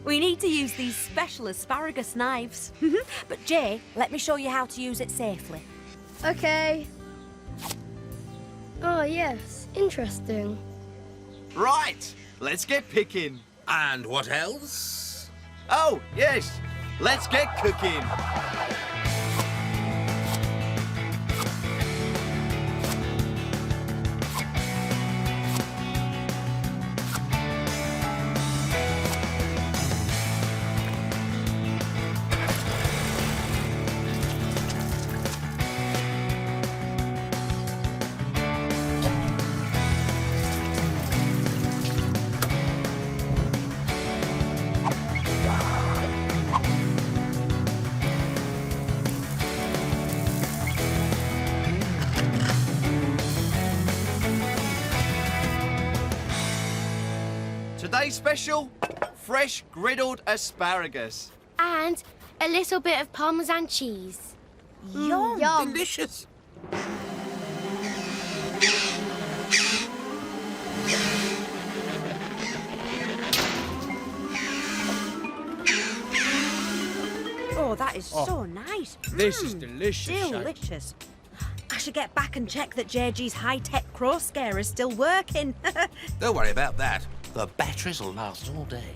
We need to use these special asparagus knives. But Jay, let me show you how to use it safely. Okay. Oh, yes. Interesting. Right, let's get picking. And what else? Oh, yes, let's get cooking. Today's special, fresh griddled asparagus. And a little bit of Parmesan cheese. Yum. Yum. Delicious. Oh, that is so nice. This is delicious, Shane. Delicious. I should get back and check that JG's high-tech crow scare is still working. Don't worry about that. The batteries will last all day.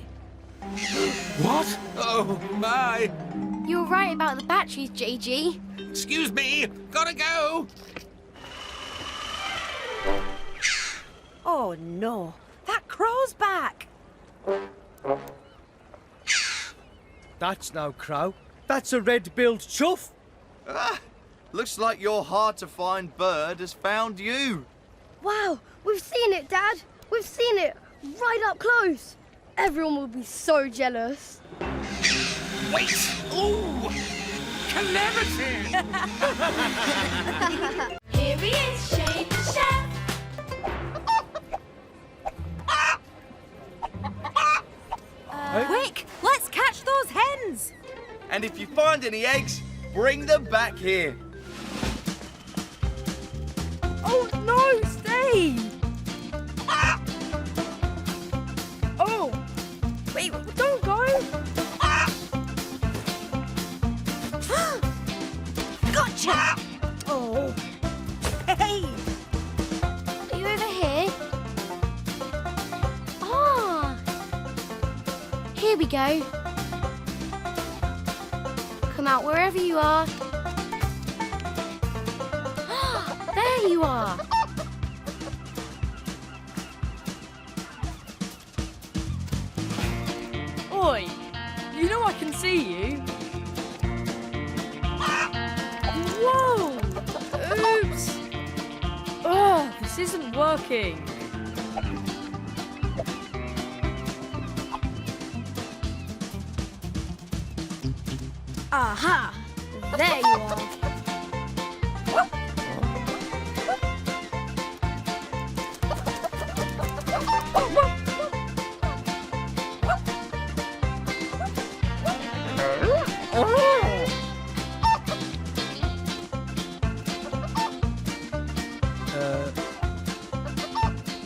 What? Oh, my. You're right about the batteries, JG. Excuse me. Gotta go. Oh, no. That crow's back. That's no crow. That's a red-billed chuff. Ah, looks like your hard-to-find bird has found you. Wow, we've seen it, Dad. We've seen it right up close. Everyone will be so jealous. Wait. Ooh. Calamity. Here he is, Shane the chef. Quick, let's catch those hens. And if you find any eggs, bring them back here. Oh, no, stay. Oh, wait, don't go. Gotcha. Oh, hey. Are you over here? Ah. Here we go. Come out wherever you are. There you are. Oi, you know I can see you. Whoa! Oops! Oh, this isn't working. Aha. There you are.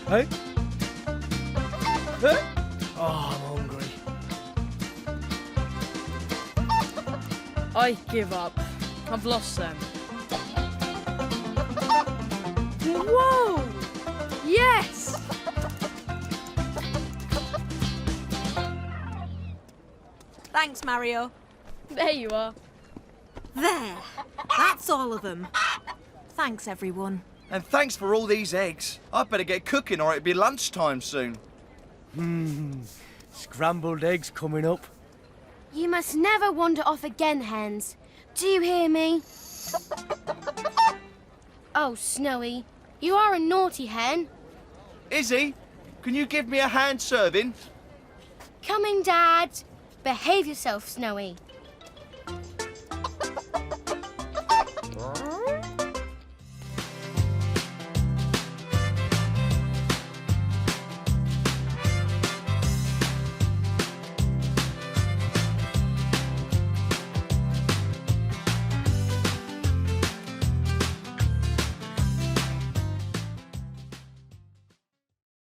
Hey? Huh? Oh, I'm hungry. I give up. I've lost them. Whoa! Yes! Thanks, Mario. There you are. There. That's all of them. Thanks, everyone. And thanks for all these eggs. I'd better get cooking or it'll be lunchtime soon. Scrambled eggs coming up. You must never wander off again, hens. Do you hear me? Oh, Snowy, you are a naughty hen. Izzy, can you give me a hand serving? Coming, Dad. Behave yourself, Snowy.